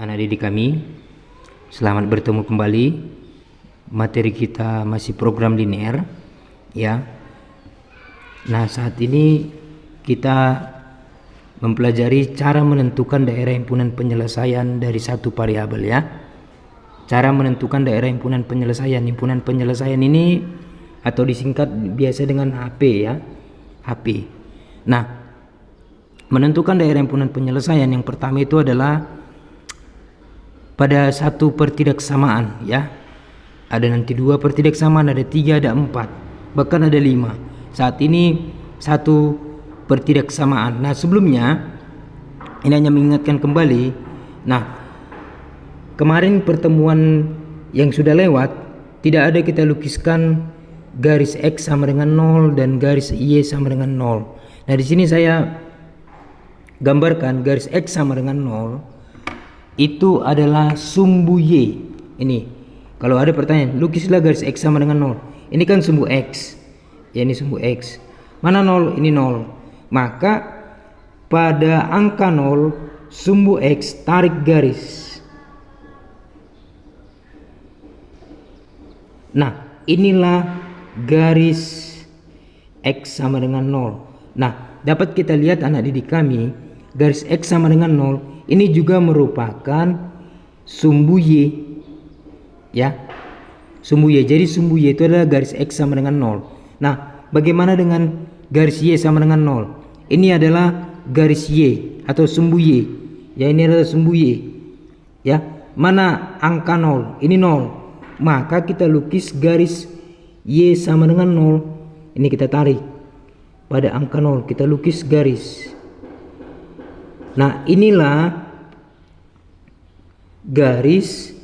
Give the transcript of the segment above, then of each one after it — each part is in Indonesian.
anak didik kami, selamat bertemu kembali. Materi kita masih program linear, ya. Nah, saat ini kita mempelajari cara menentukan daerah himpunan penyelesaian dari satu variabel, ya. Cara menentukan daerah himpunan penyelesaian. Himpunan penyelesaian ini atau disingkat biasa dengan HP, ya. HP. Nah, menentukan daerah himpunan penyelesaian yang pertama itu adalah pada satu pertidaksamaan, ya. Ada nanti 2 pertidaksamaan, ada 3, ada 4, bahkan ada 5. Saat ini 1 pertidaksamaan. Nah, sebelumnya ini hanya mengingatkan kembali. Nah, kemarin pertemuan yang sudah lewat tidak ada kita lukiskan garis X sama dengan 0 dan garis Y sama dengan 0. Nah, di sini saya gambarkan garis X sama dengan 0 itu adalah sumbu Y. Ini kalau ada pertanyaan, lukislah garis X sama dengan 0. Ini kan sumbu X, ya, ini sumbu X. Mana 0? Ini 0. Maka pada angka 0 sumbu X tarik garis. Nah, inilah garis X sama dengan 0. Nah, dapat kita lihat anak didik kami, garis X sama dengan 0 ini juga merupakan sumbu Y, ya, sumbu Y. Jadi sumbu Y itu adalah garis X sama dengan 0. Nah, bagaimana dengan garis Y sama dengan 0? Ini adalah garis Y atau sumbu Y, ya, ini adalah sumbu Y, ya. Mana angka 0? Ini 0. Maka kita lukis garis Y sama dengan 0. Ini kita tarik pada angka 0, kita lukis garis. Nah, inilah garis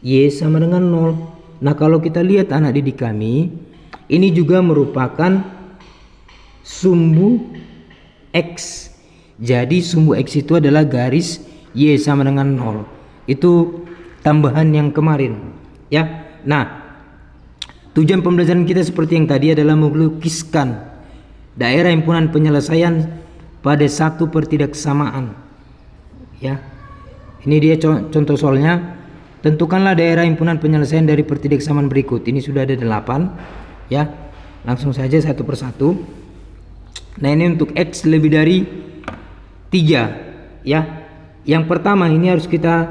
Y sama dengan 0. Nah, kalau kita lihat anak didik kami, ini juga merupakan sumbu X. Jadi sumbu X itu adalah garis Y sama dengan 0. Itu tambahan yang kemarin, ya. Nah, tujuan pembelajaran kita seperti yang tadi adalah melukiskan daerah himpunan penyelesaian pada satu pertidaksamaan, ya. Ini dia contoh soalnya. Tentukanlah daerah himpunan penyelesaian dari pertidaksamaan berikut. Ini sudah ada 8, ya. Langsung saja satu persatu. Nah, ini untuk X lebih dari 3, ya. Yang pertama ini harus kita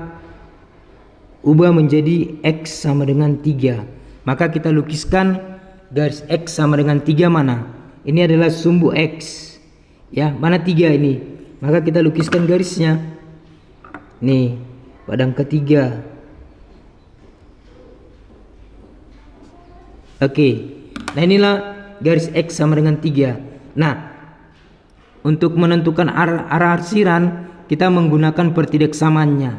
ubah menjadi X sama dengan 3. Maka kita lukiskan garis X sama dengan 3 mana? Ini adalah sumbu X, ya. Mana 3 ini? Maka kita lukiskan garisnya. Nih, pada angka 3. Oke. Nah, inilah garis X sama dengan 3. Nah, untuk menentukan arah arsiran kita menggunakan pertidaksamaannya.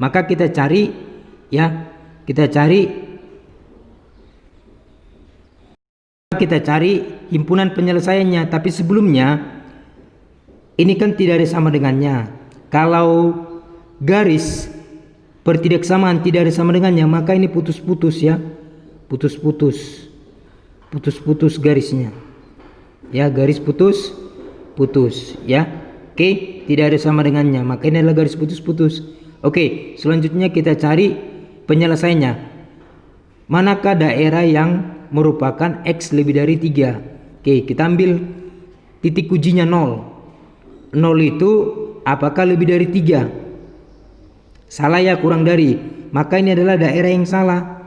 Maka kita cari, ya, kita cari himpunan penyelesaiannya. Tapi sebelumnya ini kan tidak ada sama dengannya. Kalau garis pertidaksamaan tidak ada sama dengannya, maka ini putus-putus, ya. Putus-putus garisnya, ya, garis putus, ya. Oke, tidak ada sama dengannya, maka ini adalah garis putus-putus. Oke, selanjutnya kita cari penyelesaiannya. Manakah daerah yang merupakan X lebih dari 3? Oke, kita ambil titik ujinya 0. 0 itu apakah lebih dari 3? Salah, ya, kurang dari. Maka ini adalah daerah yang salah.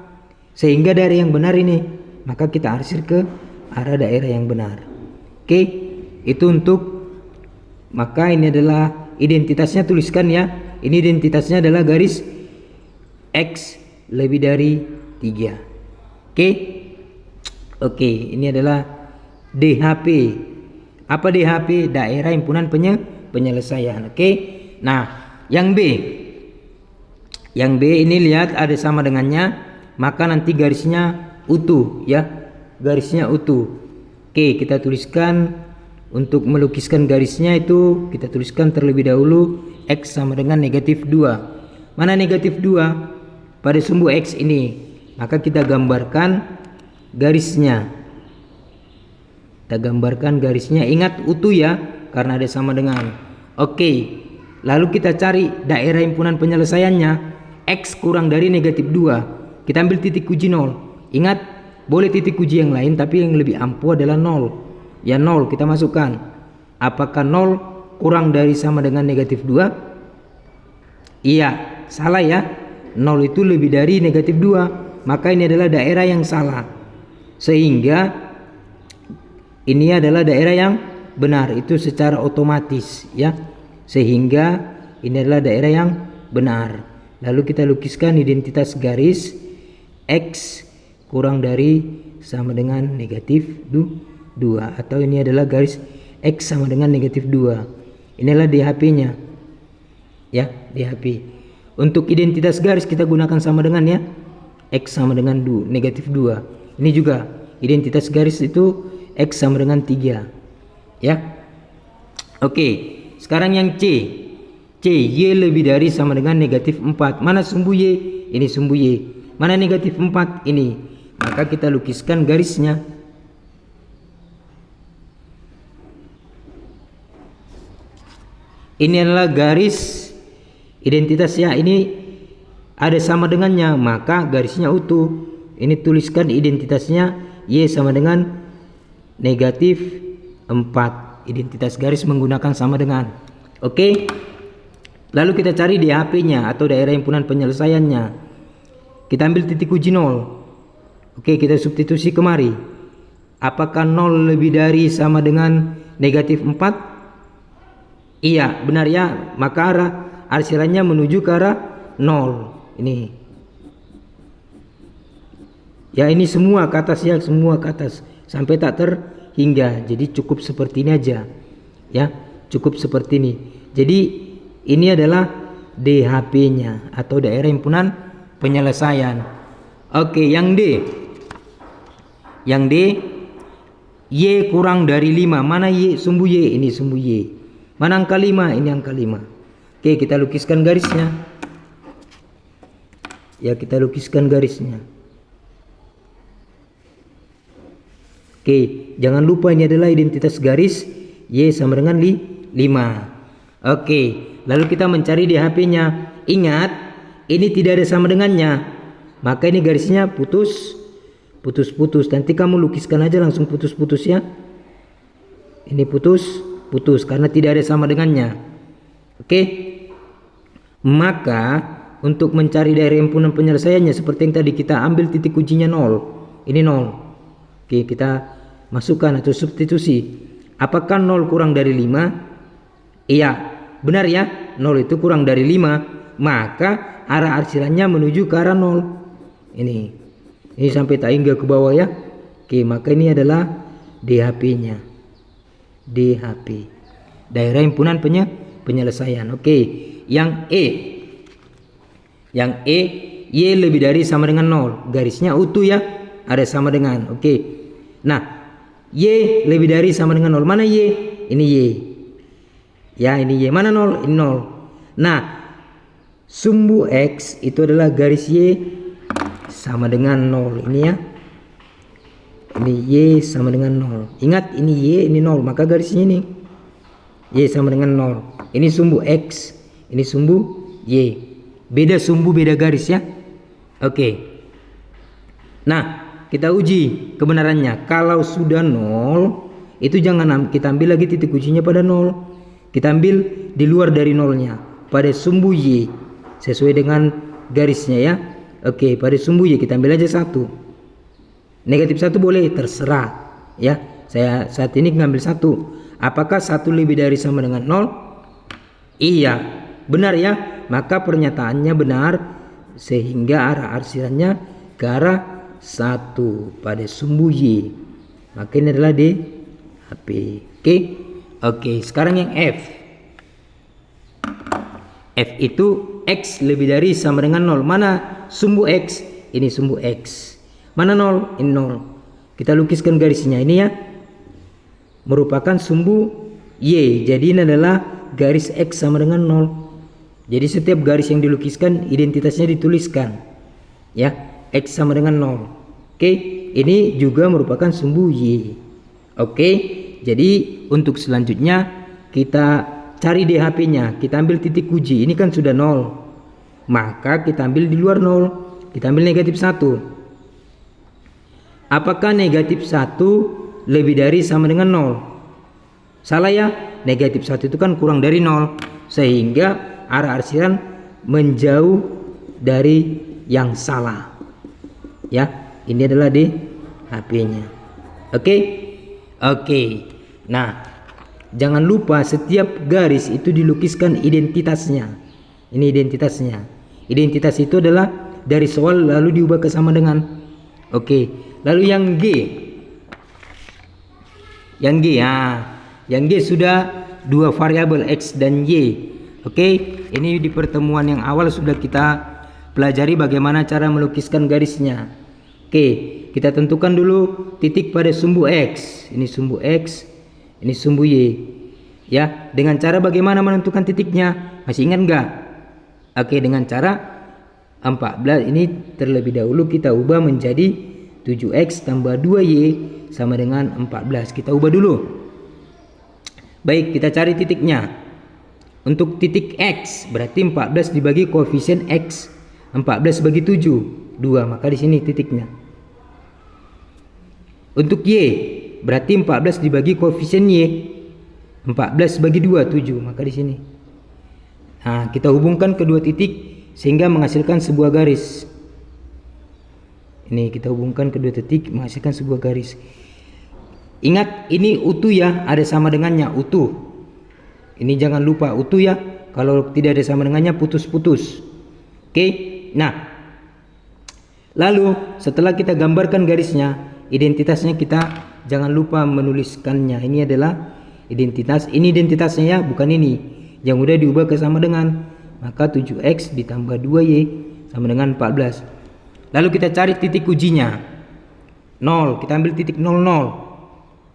Sehingga daerah yang benar ini, maka kita arsir ke arah daerah yang benar. Oke, itu untuk, maka ini adalah identitasnya, tuliskan, ya. Ini identitasnya adalah garis X lebih dari 3. Oke, ini adalah DHP. Apa DHP? Daerah himpunan penyelesaian. Oke. Nah, yang B. Yang B ini lihat ada sama dengannya, maka nanti garisnya utuh, ya. Garisnya utuh. Oke, kita tuliskan. Untuk melukiskan garisnya itu kita tuliskan terlebih dahulu X sama dengan negatif 2. Mana negatif 2? Pada sumbu X ini. Maka kita gambarkan garisnya. Kita gambarkan garisnya. Ingat utuh, ya, karena ada sama dengan. Oke. Lalu kita cari daerah himpunan penyelesaiannya, X kurang dari negatif 2. Kita ambil titik uji 0. Ingat, boleh titik uji yang lain, tapi yang lebih ampuh adalah 0. Ya 0 kita masukkan. Apakah 0 kurang dari sama dengan negatif 2? Iya, salah ya. 0 itu lebih dari negatif 2. Maka ini adalah daerah yang salah. Sehingga ini adalah daerah yang benar. Itu secara otomatis ya. Sehingga ini adalah daerah yang benar. Lalu kita lukiskan identitas garis X kurang dari sama dengan negatif 2. Atau ini adalah garis X sama dengan negatif 2. Inilah DHP-nya. Ya, DHP. Untuk identitas garis kita gunakan sama dengan ya. X sama dengan negatif 2. Ini juga identitas garis itu X sama dengan 3. Ya. Oke. Sekarang yang C. Y lebih dari sama dengan negatif 4. Mana sumbu Y? Ini sumbu Y. Mana negatif 4? Ini. Maka kita lukiskan garisnya. Ini adalah garis identitas ya. Ini ada sama dengannya, maka garisnya utuh. Ini tuliskan identitasnya Y sama dengan negatif 4. Identitas garis menggunakan sama dengan. Oke. Lalu kita cari DHP-nya atau daerah himpunan penyelesaiannya. Kita ambil titik uji 0. Oke, kita substitusi kemari. Apakah 0 lebih dari sama dengan negatif 4? Iya, benar ya. Maka arsirannya menuju ke arah 0. Ini. Ya, ini semua ke atas ya, semua ke atas. Sampai tak terhingga. Jadi cukup seperti ini aja. Ya, cukup seperti ini. Jadi ini adalah DHP-nya atau daerah himpunan penyelesaian. Oke, yang D. Yang D, Y kurang dari 5. Mana Y? Sumbu Y. Ini sumbu Y. Mana angka 5? Ini angka 5. Oke, kita lukiskan garisnya. Ya, kita lukiskan garisnya. Oke, jangan lupa ini adalah identitas garis Y sama dengan 5. Oke, lalu kita mencari DHP-nya. Ingat, ini tidak ada sama dengannya. Maka ini garisnya putus. Nanti kamu lukiskan aja langsung putus-putus ya. Ini putus karena tidak ada sama dengannya. Oke. Maka untuk mencari daerah himpunan penyelesaiannya seperti yang tadi kita ambil titik ujinya 0. Ini 0. Oke, kita masukkan atau substitusi. Apakah 0 kurang dari 5? Iya, benar ya. 0 itu kurang dari 5. Maka arah arsirannya menuju ke arah 0. Ini sampai tak hingga ke bawah ya. Oke, maka ini adalah DHP-nya. DHP. Daerah himpunan penyelesaian. Oke, yang E. Yang E, Y lebih dari sama dengan 0. Garisnya utuh ya. Ada sama dengan. Oke. Nah, Y lebih dari sama dengan 0. Mana Y? Ini Y. Ya, ini Y. Mana 0? Ini 0. Nah, sumbu X itu adalah garis Y sama dengan 0. Ini ya. Ini Y sama dengan 0. Ingat, ini Y, ini 0. Maka garisnya ini Y sama dengan 0. Ini sumbu X. Ini sumbu Y. Beda sumbu, beda garis ya. Oke. Nah, kita uji kebenarannya. Kalau sudah 0, itu jangan kita ambil lagi titik ujinya pada 0. Kita ambil di luar dari 0-nya. Pada sumbu Y. Sesuai dengan garisnya ya. Oke, pada sumbu Y kita ambil aja 1. Negatif 1 boleh, terserah ya. Saya saat ini ngambil 1. Apakah 1 lebih dari sama dengan 0? Iya, benar ya. Maka pernyataannya benar, sehingga arah arsirannya ke arah 1 pada sumbu Y. Maka ini adalah DHP. Oke, sekarang yang F. F itu X lebih dari sama dengan 0. Mana sumbu X? Ini sumbu X. Mana 0? Ini 0. Kita lukiskan garisnya ini ya. Merupakan sumbu Y. Jadi ini adalah garis X sama dengan 0. Jadi setiap garis yang dilukiskan identitasnya dituliskan. Ya, X sama dengan 0. Oke, ini juga merupakan sumbu Y. Oke, jadi untuk selanjutnya kita cari DHP-nya, kita ambil titik uji. Ini kan sudah 0. Maka kita ambil di luar 0. Kita ambil negatif 1. Apakah negatif 1 lebih dari sama dengan 0? Salah ya. Negatif 1 itu kan kurang dari 0. Sehingga arah arsiran menjauh dari yang salah. Ya, ini adalah DHP-nya. Oke? Oke. Nah, jangan lupa setiap garis itu dilukiskan identitasnya. Ini identitasnya. Identitas itu adalah dari soal lalu diubah ke sama dengan. Oke. Lalu yang G. Yang G, yang G sudah dua variabel X dan Y. Oke, ini di pertemuan yang awal sudah kita pelajari bagaimana cara melukiskan garisnya. Oke, kita tentukan dulu titik pada sumbu X. Ini sumbu X, ini sumbu Y. Ya, dengan cara bagaimana menentukan titiknya? Masih ingat enggak? Oke, dengan cara 14 ini terlebih dahulu kita ubah menjadi 7X tambah 2Y sama dengan 14. Kita ubah dulu. Baik, kita cari titiknya. Untuk titik X berarti 14 dibagi koefisien X. 14 bagi 7, 2. Maka di sini titiknya. Untuk Y berarti 14 dibagi koefisien Y. 14 bagi 2, 7. Maka di sini. Nah, kita hubungkan kedua titik sehingga menghasilkan sebuah garis. Ini kita hubungkan kedua titik menghasilkan sebuah garis. Ingat, ini utuh ya, ada sama dengannya, utuh. Ini jangan lupa utuh ya. Kalau tidak ada sama dengannya putus-putus. Oke. Nah, lalu setelah kita gambarkan garisnya, identitasnya kita jangan lupa menuliskannya. Ini adalah identitas. Ini identitasnya ya, bukan ini. Yang udah diubah ke sama dengan. Maka 7X ditambah 2Y sama dengan 14. Lalu kita cari titik ujinya. 0. Kita ambil titik 00.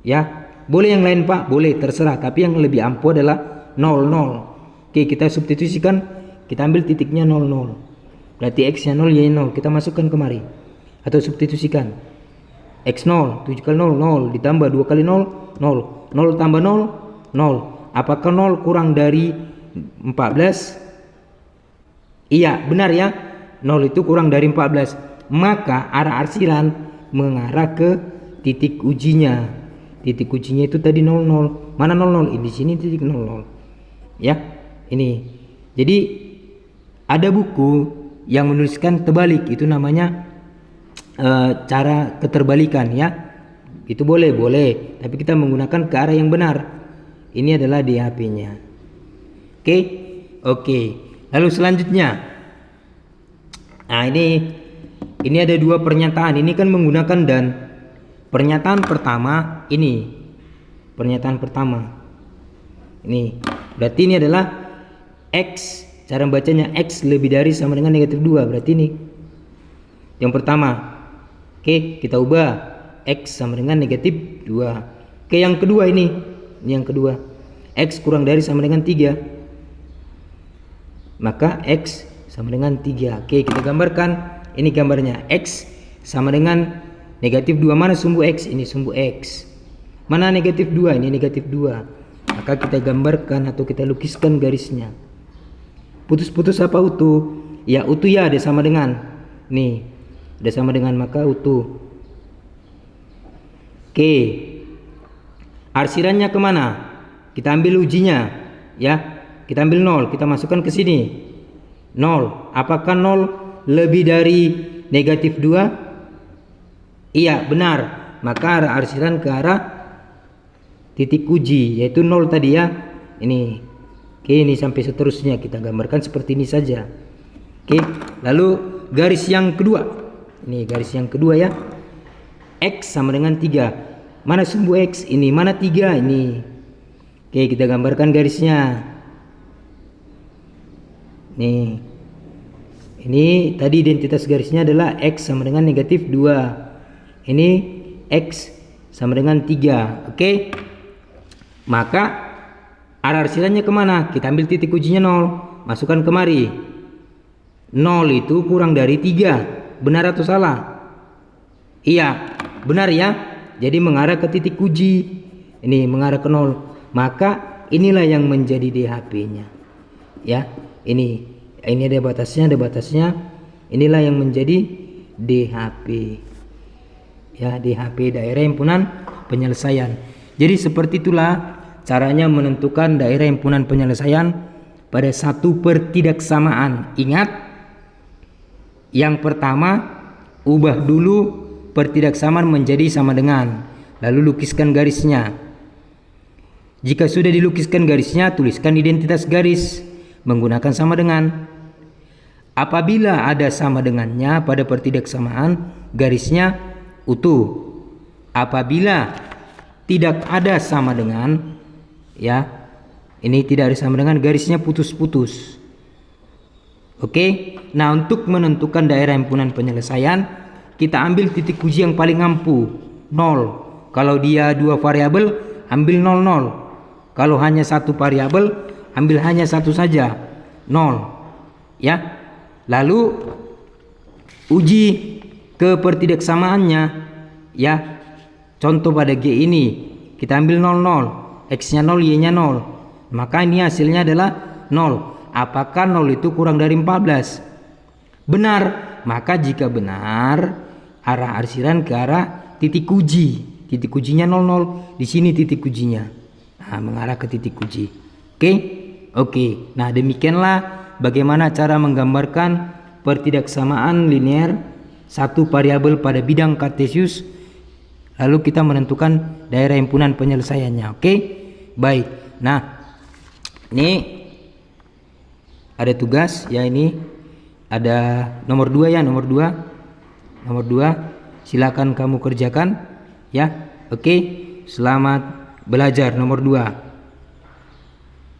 Ya, boleh yang lain Pak, boleh, terserah. Tapi yang lebih ampuh adalah 00. Oke, kita substitusikan. Kita ambil titiknya 00. Berarti X nya 0, Y nya 0. Kita masukkan kemari. Atau substitusikan. X 0, 7 kali 0, 0. Ditambah 2 kali 0, 0. 0 tambah 0, 0. Apakah 0 kurang dari 14? Iya, benar ya. 0 itu kurang dari 14. Maka arah arsiran mengarah ke titik ujinya. Titik ujinya itu tadi 00. Mana 00? Ini di sini titik 00. Ya, ini. Jadi ada buku yang menuliskan terbalik, itu namanya cara keterbalikan ya. Itu boleh, tapi kita menggunakan ke arah yang benar. Ini adalah DHP-nya. Oke. Lalu selanjutnya. Nah, ini ada dua pernyataan. Ini kan menggunakan dan. Pernyataan pertama ini. Pernyataan pertama. Ini. Berarti ini adalah X. Cara bacanya X lebih dari sama dengan negatif 2. Berarti ini. Yang pertama. Oke, kita ubah. X sama dengan negatif 2. Oke, yang kedua ini. Ini yang kedua. X kurang dari sama dengan 3. Maka X sama dengan 3. Oke, kita gambarkan. Ini gambarnya. X sama dengan negatif 2. Mana sumbu X? Ini sumbu X. Mana negatif 2? Ini negatif 2. Maka kita gambarkan atau kita lukiskan garisnya. Putus-putus apa utuh? Ya, utuh ya, ada sama dengan. Nih, ada sama dengan, maka utuh. Oke. Arsirannya kemana? Kita ambil ujinya. Ya, kita ambil 0. Kita masukkan ke sini. 0. Apakah 0 lebih dari negatif 2? Iya, benar. Maka arah arsiran ke arah titik uji, yaitu 0 tadi ya. Ini. Oke, ini sampai seterusnya kita gambarkan seperti ini saja. Oke, lalu garis yang kedua. Ini garis yang kedua ya. X sama dengan 3. Mana sumbu X? Ini. Mana 3? Ini. Oke, kita gambarkan garisnya. Nih. Ini tadi identitas garisnya adalah X sama dengan negatif 2. Ini X sama dengan 3. Oke. Maka arah arsirannya kemana? Kita ambil titik ujinya 0. Masukkan kemari. 0 itu kurang dari 3. Benar atau salah? Iya, benar ya. Jadi mengarah ke titik uji. Ini mengarah ke 0. Maka inilah yang menjadi DHP-nya. Ya, ini ada batasnya, inilah yang menjadi DHP. Ya, DHP, daerah himpunan penyelesaian. Jadi seperti itulah caranya menentukan daerah himpunan penyelesaian pada satu pertidaksamaan. Ingat, yang pertama, ubah dulu pertidaksamaan menjadi sama dengan, lalu lukiskan garisnya. Jika sudah dilukiskan garisnya, tuliskan identitas garis menggunakan sama dengan. Apabila ada sama dengannya pada pertidaksamaan, garisnya utuh. Apabila tidak ada sama dengan, ya, ini tidak ada sama dengan, garisnya putus-putus. Oke. Nah, untuk menentukan daerah himpunan penyelesaian, kita ambil titik uji yang paling ampuh, 0. Kalau dia 2 variabel, ambil 0, 0. Kalau hanya 1 variabel, ambil hanya 1 saja, 0. Ya. Lalu uji ke pertidaksamaannya, ya. Contoh pada G ini kita ambil 0, 0, X-nya 0, Y-nya 0. Maka ini hasilnya adalah 0. Apakah 0 itu kurang dari 14? Benar. Maka jika benar, arah arsiran ke arah titik uji. Titik ujinya 00, di sini titik ujinya. Nah, mengarah ke titik uji. Oke. Nah, demikianlah bagaimana cara menggambarkan pertidaksamaan linear satu variabel pada bidang kartesius, lalu kita menentukan daerah himpunan penyelesaiannya. Oke, baik. Nah, ini ada tugas ya, ini ada nomor 2 ya, nomor 2 silakan kamu kerjakan ya. Oke, selamat belajar nomor 2.